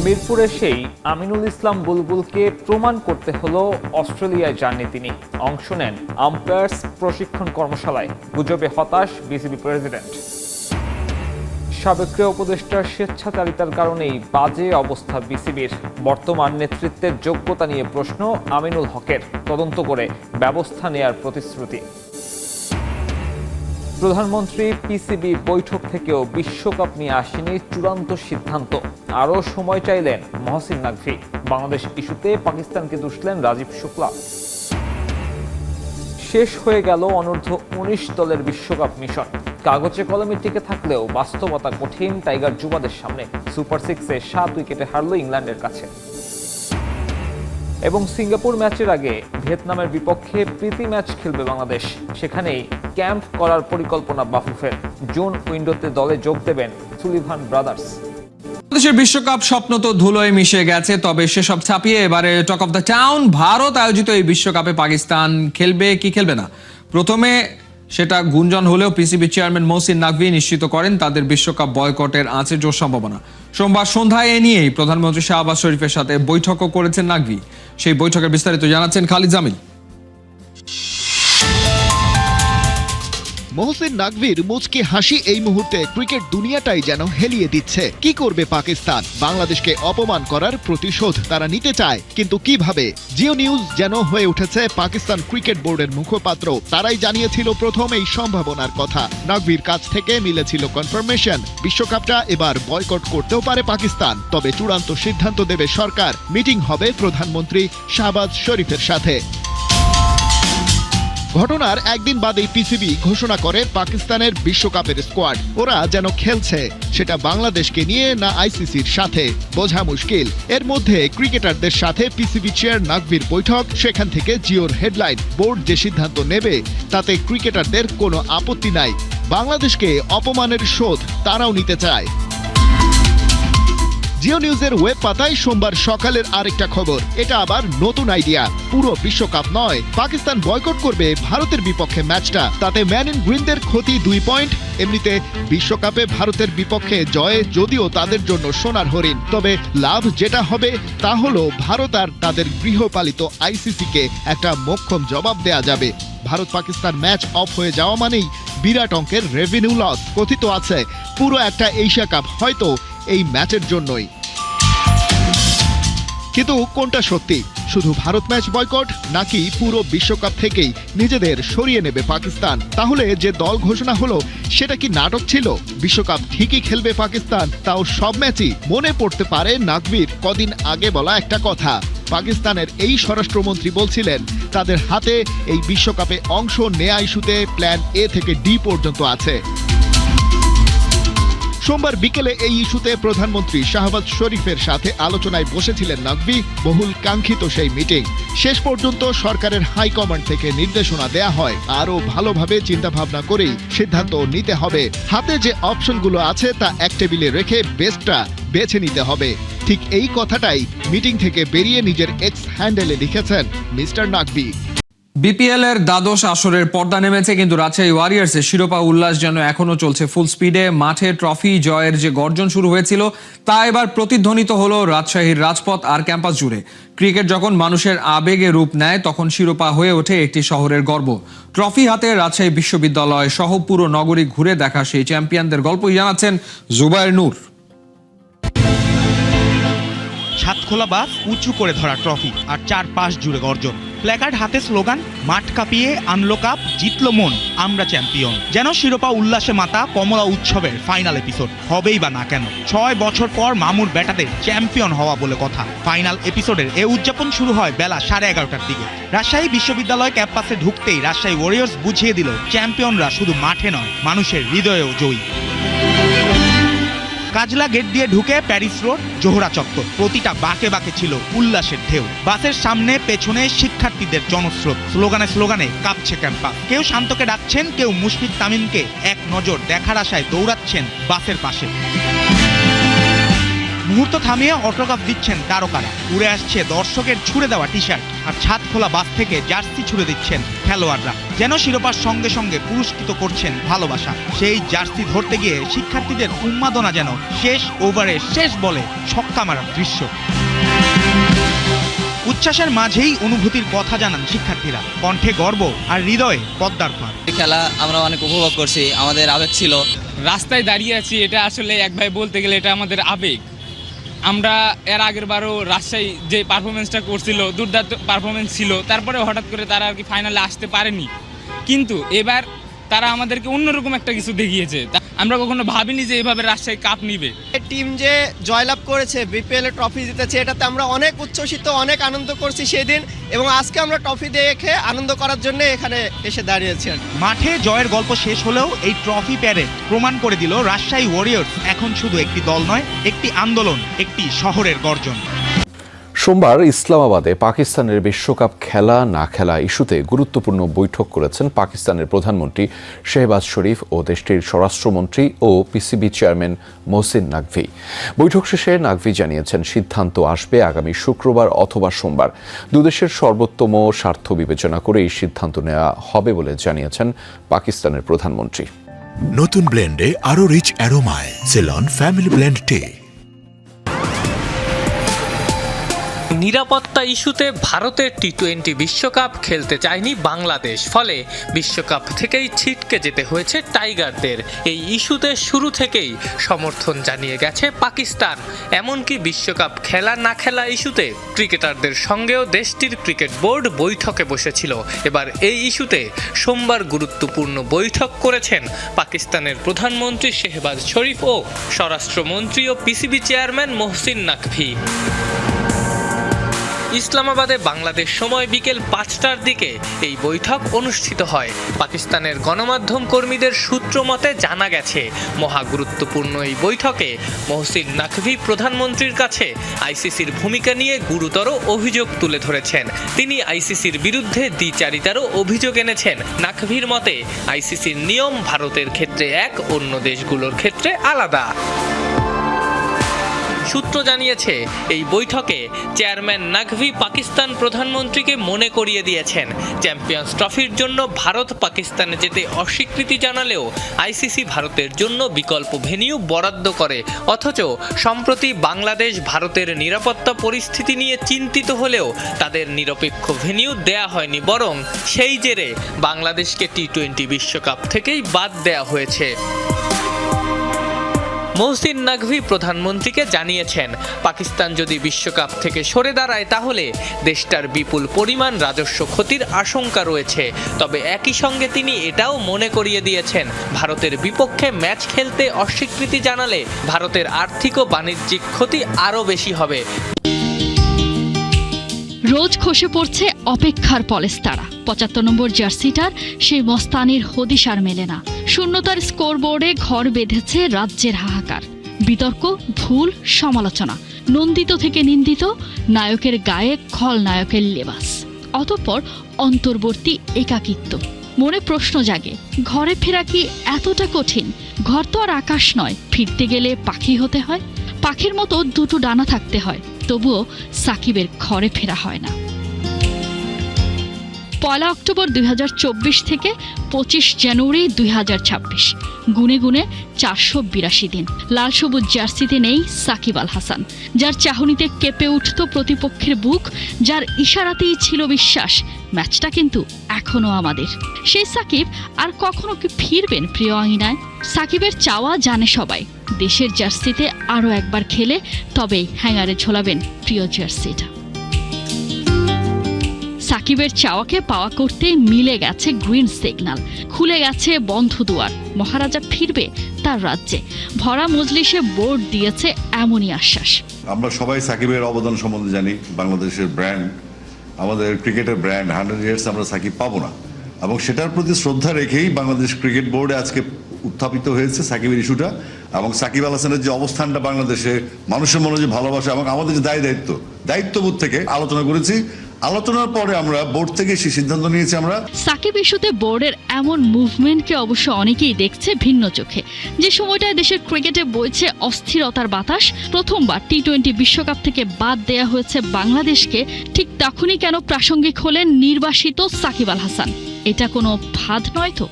মিরপুরে সেই আমিনুল ইসলাম বুলবুলকে প্রমাণ করতে হলো অস্ট্রেলিয়ায় যাননি তিনি। অংশ নেন আম্পায়ার্স প্রশিক্ষণ কর্মশালায়। গুজবে হতাশ বিসিবি প্রেসিডেন্ট। সাবেক ক্রীড়া উপদেষ্টার স্বেচ্ছাচারিতার কারণেই বাজে অবস্থা বিসিবির। বর্তমান নেতৃত্বের যোগ্যতা নিয়ে প্রশ্ন আমিনুল হকের। তদন্ত করে ব্যবস্থা নেয়ার প্রতিশ্রুতি। প্রধানমন্ত্রী পিসিবি বৈঠক থেকেও বিশ্বকাপ নিয়ে আসেনি চূড়ান্ত সিদ্ধান্ত। আরও সময় চাইলেন মহসিন নাকভি। বাংলাদেশ ইস্যুতে পাকিস্তানকে দুষলেন রাজীব শুক্লা। শেষ হয়ে গেল অনূর্ধ্ব ১৯ দলের বিশ্বকাপ মিশন। কাগজে কলমে টিকে থাকলেও বাস্তবতা কঠিন টাইগার যুবাদের সামনে। সুপার 6-এ 7 উইকেটে হারল ইংল্যান্ডের কাছে। এবং সিঙ্গাপুর ম্যাচের আগে ভিয়েতনামের বিপক্ষে প্রীতি ম্যাচ খেলবে বাংলাদেশ। সেখানেই ক্যাম্প করার পরিকল্পনা বাফুফের। জুন উইন্ডোতে দলে যোগ দেবেন সুলিভান ব্রাদার্স। বাংলাদেশের বিশ্বকাপ স্বপ্ন তো ধুলোয় মিশে গেছে, তবে সেসব ছাপিয়ে এবারে talk of the town Bharat আয়োজিত এই বিশ্বকাপে পাকিস্তান খেলবে কি খেলবে না। প্রথমে সেটা গুঞ্জন হলেও পিসিবি চেয়ারম্যান মহসিন নাকভি নিশ্চিত করেন তাদের বিশ্বকাপ বয়কটের আছে জোর সম্ভাবনা। সোমবার সন্ধ্যায় এ নিয়েই প্রধানমন্ত্রী শাহবাজ শরীফের সাথে বৈঠকও করেছেন নাকভি। সেই বৈঠকের বিস্তারিত জানাচ্ছেন খালিদ জামিল। মহসিন নাকভির মুচকি হাসি এই মুহূর্তে ক্রিকেট দুনিয়াটাই যেন হেলিয়ে দিচ্ছে। কি করবে পাকিস্তান? বাংলাদেশকে অপমান করার প্রতিশোধ তারা নিতে চায়, কিন্তু কিভাবে? জিও নিউজ যেন হয়ে উঠেছে পাকিস্তান ক্রিকেট বোর্ডের মুখপাত্র। তারাই জানিয়েছিল প্রথম এই সম্ভাবনার কথা। নাকভির কাছ থেকে মিলেছিল কনফার্মেশন, বিশ্বকাপটা এবার বয়কট করতেও পারে পাকিস্তান, তবে চূড়ান্ত সিদ্ধান্ত দেবে সরকার। মিটিং হবে প্রধানমন্ত্রী শাহবাজ শরীফের সাথে। ঘটনার একদিন বাদেই পিসিবি ঘোষণা করে পাকিস্তানের বিশ্বকাপের স্কোয়াড। ওরা যেন খেলছে, সেটা বাংলাদেশকে নিয়ে না আইসিসির সাথে, বোঝা মুশকিল। এর মধ্যে ক্রিকেটারদের সাথে পিসিবি চেয়ার নাকভির বৈঠক। সেখান থেকে জিওর হেডলাইন, বোর্ড যে সিদ্ধান্ত নেবে তাতে ক্রিকেটারদের কোনো আপত্তি নাই। বাংলাদেশকে অপমানের শোধ তারাও নিতে চায়। জিও নিউজের ওয়েব পাতায় সোমবার সকালের আরেকটা খবর। এটা আবার নতুন আইডিয়া। পুরো বিশ্বকাপ নয়, পাকিস্তান বয়কট করবে ভারতের বিপক্ষে ম্যাচটা। তাতে ম্যান ইন গ্রিনদের ক্ষতি 2 পয়েন্ট। এমনিতে বিশ্বকাপে ভারতের বিপক্ষে জয়ে যদিও তাদের জন্য সোনার হরিণ, তবে লাভ যেটা হবে তা হলো ভারত আর তাদের গৃহপালিত আইসিসিকে একটা মোক্ষম জবাব দেয়া যাবে। ভারত পাকিস্তান ম্যাচ অফ হয়ে যাওয়া মানেই বিরাট অঙ্কের রেভিনিউ লস। কথিত আছে পুরো একটা এশিয়া কাপ হয়তো এই ম্যাচের জন্যই। কিন্তু কোনটা সত্যি? শুধু ভারত ম্যাচ বয়কট, নাকি পুরো বিশ্বকাপ থেকেই নিজেদের সরিয়ে নেবে পাকিস্তান? তাহলে যে দল ঘোষণা হলো সেটা কি নাটক ছিল? বিশ্বকাপ ঠিকই খেলবে পাকিস্তান, তাও সব ম্যাচই? মনে পড়তে পারে নাকভির কদিন আগে বলা একটা কথা। পাকিস্তানের এই স্বরাষ্ট্রমন্ত্রী বলছিলেন তাদের হাতে এই বিশ্বকাপে অংশ নেয়া ইস্যুতে প্ল্যান এ থেকে ডি পর্যন্ত আছে। সোমবার বিকেলে এই ইস্যুতে প্রধানমন্ত্রী শাহবাজ শরীফের সাথে আলোচনায় বসেছিলেন নাকভি। বহুল কাঙ্ক্ষিত সেই মিটিং। শেষ পর্যন্ত সরকারের হাইকমান্ড থেকে নির্দেশনা দেয়া হয় আরও ভালোভাবে চিন্তাভাবনা করেই সিদ্ধান্ত নিতে হবে। হাতে যে অপশনগুলো আছে তা এক টেবিলে রেখে বেস্টটা বেছে নিতে হবে। ঠিক এই কথাটাই মিটিং থেকে বেরিয়ে নিজের এক্স হ্যান্ডেলে লিখেছেন মিস্টার নাকভি। বিপিএল এর দ্বাদশ আসরের পর্দা নেমেছে, কিন্তু রাজশাহী ওয়ারিয়র্সের শিরোপা উল্লাস যেন এখনো চলছে ফুল স্পিডে। মাঠে ট্রফি জয়ের যে গর্জন শুরু হয়েছিল তা এবার প্রতিধ্বনিত হলো রাজশাহীর রাজপথ আর ক্যাম্পাস জুড়ে। ক্রিকেট যখন মানুষের আবেগে রূপ নেয় তখন শিরোপা হয়ে ওঠে একটি শহরের গর্ব। ট্রফি হাতে রাজশাহী বিশ্ববিদ্যালয় সহ পুরো নগরী ঘুরে দেখা সেই চ্যাম্পিয়নদের গল্পই জানাচ্ছেন জুবায়ের নূর। ছাদ খোলা বাস, উঁচু করে ধরা ট্রফি আর 4 পাশ জুড়ে গর্জন। প্ল্যাকার্ড হাতে স্লোগান, মাঠ কাঁপিয়ে আনলো কাপ, জিতলো মন, আমরা চ্যাম্পিয়ন। যেন শিরোপা উল্লাসে মাতা কমলা উৎসবের ফাইনাল এপিসোড। হবেই বা না কেন, 6 বছর পর মামুর ব্যাটাদের চ্যাম্পিয়ন হওয়া বলে কথা। ফাইনাল এপিসোডের এ উদযাপন শুরু হয় বেলা 11:30টার দিকে। রাজশাহী বিশ্ববিদ্যালয় ক্যাম্পাসে ঢুকতেই রাজশাহী ওয়ারিয়র্স বুঝিয়ে দিল চ্যাম্পিয়নরা শুধু মাঠে নয়, মানুষের হৃদয়েও জয়ী। কাজলা গেট দিয়ে ঢুকে প্যারিস রোড, জোহরা চত্বর, প্রতিটা বাঁকে বাঁকে ছিল উল্লাসের ঢেউ। বাসের সামনে পেছনে শিক্ষার্থীদের জনস্রোত। স্লোগানে স্লোগানে কাঁপছে ক্যাম্পাস। কেউ শান্তকে ডাকছেন, কেউ মুশফিক তামিমকে এক নজর দেখার আশায় দৌড়াচ্ছেন বাসের পাশে। মুহূর্ত থামিয়ে অটোগ্রাফ দিচ্ছেন তারকারা, উড়ে আসছে দর্শকের ছুড়ে দেওয়া টি শার্ট, আর ছাদ খোলা বাস থেকে জার্সি ছুড়ে দিচ্ছেন খেলোয়াড়রা, যেন শিরোপার সঙ্গে সঙ্গে পুরস্কৃত করছেন ভালোবাসা। সেই জার্সি ধরতে গিয়ে শিক্ষার্থীদের উন্মাদনা যেন শেষ ওভারে শেষ বলে ছক্কা মারার দৃশ্য। উচ্ছ্বাসের মাঝেই অনুভূতির কথা জানান শিক্ষার্থীরা, কণ্ঠে গর্ব আর হৃদয়ে পদ্মার পার। খেলা আমরা অনেক উপভোগ করছি, আমাদের আবেগ ছিল। রাস্তায় দাঁড়িয়ে আছি, এটা আসলে এক ভাই বলতে গেলে এটা আমাদের আবেগ। আমরা এর আগের বারও রাজশাহী যে পারফরমেন্সটা করছিল, দুর্দান্ত পারফরমেন্স ছিল, তারপরে হঠাৎ করে তারা আর কি ফাইনালে আসতে পারেনি, কিন্তু এবার তারা আমাদেরকে অন্যরকম একটা কিছু দেখিয়েছে। আমরা কখনো ভাবিনি যে এভাবে রাজশাহী কাপ নিবে। টিম যে জয়লাভ করেছে, বিপিএল এ ট্রফি জিতেছে, এটাতে আমরা অনেক উচ্ছ্বসিত, অনেক আনন্দ করছি সেদিন, এবং আজকে আমরা ট্রফি দেখে আনন্দ করার জন্য এখানে এসে দাঁড়িয়েছি। মাঠে জয়ের গল্প শেষ হলেও এই ট্রফি প্যারেড প্রমাণ করে দিল রাজশাহী ওয়ারিয়র্স এখন শুধু একটি দল নয়, একটি আন্দোলন, একটি শহরের গর্জন। সোমবার ইসলামাবাদে পাকিস্তানের বিশ্বকাপ খেলা না খেলা ইস্যুতে গুরুত্বপূর্ণ বৈঠক করেছেন পাকিস্তানের প্রধানমন্ত্রী শেহবাজ শরীফ ও দেশটির স্বরাষ্ট্রমন্ত্রী ও পিসিবি চেয়ারম্যান মোহসিন নাকভি। বৈঠক শেষে নাকভি জানিয়েছেন সিদ্ধান্ত আসবে আগামী শুক্রবার অথবা সোমবার। দুদেশের সর্বোত্তম স্বার্থ বিবেচনা করে এই সিদ্ধান্ত নেওয়া হবে বলে জানিয়েছেন পাকিস্তানের প্রধানমন্ত্রী। নতুন ব্লেন্ডে আরো রিচ অ্যারোমায় সেলন ফ্যামিলি ব্লেন্ড টে। নিরাপত্তা ইস্যুতে ভারতের টি-20 বিশ্বকাপ খেলতে চায়নি বাংলাদেশ, ফলে বিশ্বকাপ থেকেই ছিটকে যেতে হয়েছে টাইগারদের। এই ইস্যুতে শুরু থেকেই সমর্থন জানিয়ে গেছে পাকিস্তান। এমনকি বিশ্বকাপ খেলা না খেলা ইস্যুতে ক্রিকেটারদের সঙ্গেও দেশটির ক্রিকেট বোর্ড বৈঠকে বসেছিল। এবার এই ইস্যুতে সোমবার গুরুত্বপূর্ণ বৈঠক করেছেন পাকিস্তানের প্রধানমন্ত্রী শেহবাজ শরীফ ও স্বরাষ্ট্রমন্ত্রী ও পিসিবি চেয়ারম্যান মোহসিন নাকভি। ইসলামাবাদে বাংলাদেশ সময় বিকেল 5টার দিকে এই বৈঠক অনুষ্ঠিত হয়। পাকিস্তানের গণমাধ্যম কর্মীদের সূত্র মতে জানা গেছে, মহা গুরুত্বপূর্ণ এই বৈঠকে মোহসিন নাকভি প্রধানমন্ত্রীর কাছে আইসিসির ভূমিকা নিয়ে গুরুতর অভিযোগ তুলে ধরেছেন। তিনি আইসিসির বিরুদ্ধে দ্বিচারিতারও অভিযোগ এনেছেন। নাকভির মতে আইসিসির নিয়ম ভারতের ক্ষেত্রে এক, অন্য দেশগুলোর ক্ষেত্রে আলাদা। সূত্র জানিয়েছে, এই বৈঠকে চেয়ারম্যান নাকভি পাকিস্তান প্রধানমন্ত্রীকে মনে করিয়ে দিয়েছেন, চ্যাম্পিয়ন্স ট্রফির জন্য ভারত পাকিস্তানে যেতে অস্বীকৃতি জানালেও আইসিসি ভারতের জন্য বিকল্প ভেন্যু বরাদ্দ করে। অথচ সম্প্রতি বাংলাদেশ ভারতের নিরাপত্তা পরিস্থিতি নিয়ে চিন্তিত হলেও তাদের নিরপেক্ষ ভেন্যু দেয়া হয়নি, বরং সেই জেরে বাংলাদেশকে টি-20 বিশ্বকাপ থেকেই বাদ দেয়া হয়েছে। মোহসিন নাকভি প্রধানমন্ত্রীকে জানিয়েছেন, পাকিস্তান যদি বিশ্বকাপ থেকে সরে দাঁড়ায় তাহলে দেশটার বিপুল পরিমাণ রাজস্ব ক্ষতির আশঙ্কা রয়েছে। তবে একই সঙ্গে তিনি এটাও মনে করিয়ে দিয়েছেন, ভারতের বিপক্ষে ম্যাচ খেলতে অস্বীকৃতি জানালে ভারতের আর্থিক ও বাণিজ্যিক ক্ষতি আরও বেশি হবে। রোজ খসে পড়ছে অপেক্ষার পলেস্তারা। 75 নম্বর জার্সিটার সেই মস্তানির হদিশ আর মেলে না। শূন্যতার স্কোরবোর্ডে ঘর বেঁধেছে রাজ্যের হাহাকার, বিতর্ক, ভুল, সমালোচনা, নন্দিত থেকে নিন্দিত, নায়কের গায়ে খলনায়কের লেবাস, অতঃপর অন্তর্বর্তী একাকিত্ব। মনে প্রশ্ন জাগে, ঘরে ফেরা কি এতটা কঠিন? ঘর তো আর আকাশ নয়, ফিরতে গেলে পাখি হতে হয়। পাখির মতো দুটো ডানা থাকতে হয়, তবুও সাকিবের ঘরে ফেরা হয় না। 1 অক্টোবর 2024 থেকে 25 জানুয়ারি 2026, গুনে গুনে 482 দিন। লাল সবুজ জার্সিতে নেই সাকিব আল হাসান, যার চাহনিতে কেঁপে উঠত প্রতিপক্ষের বুক, যার ইশারাতেই ছিল বিশ্বাস ম্যাচটা কিন্তু এখনো আমাদের। সেই সাকিব আর কখনো কি ফিরবেন প্রিয় আঙিনায়? সাকিবের চাওয়া জানে সবাই, দেশের জার্সিতে আরও একবার খেলে তবেই হ্যাঙ্গারে ঝোলাবেন প্রিয় জার্সিটা। সাকিবের চাওয়াকে পাওয়া করতে মিলে গেছে গ্রিন সিগন্যাল, খুলে গেছে বন্ধ দুয়ার। মহারাজা ফিরবে তার রাজ্যে, ভরা মজলিসে বোর্ড দিয়েছে এমনই আশ্বাস। আমরা সবাই সাকিবের অবদান সম্বন্ধে জানি। বাংলাদেশের ব্র্যান্ড, আমাদের ক্রিকেটের ব্র্যান্ড, 100 ইয়ার্স আমরা সাকিব পাবো না, এবং সেটার প্রতি শ্রদ্ধা রেখেই বাংলাদেশ ক্রিকেট বোর্ডে আজকে উত্থাপিত হয়েছে সাকিবের ইস্যুটা। এবং সাকিব আল হাসানের যে অবস্থানটা বাংলাদেশে, মানুষের মনে যে ভালোবাসা এবং আমাদের যে দায়িত্ববোধ থেকে আলোচনা করেছি। আলোচনার পরে আমরা বোর্ড থেকে সেই সিদ্ধান্ত নিয়েছি। আমরা সাকিব ইস্যুতে বোর্ডের এমন মুভমেন্টকে অবশ্য অনেকেই দেখছে ভিন্ন চোখে। যে সময়টায় দেশের ক্রিকেটে বইছে অস্থিরতার বাতাস, প্রথমবার টি-20 বিশ্বকাপ থেকে বাদ দেয়া হয়েছে বাংলাদেশকে, ঠিক তখনই কেন প্রাসঙ্গিক হলেন নির্বাসিত সাকিব আল হাসান? এটা কোনো ফাঁদ নয় তো?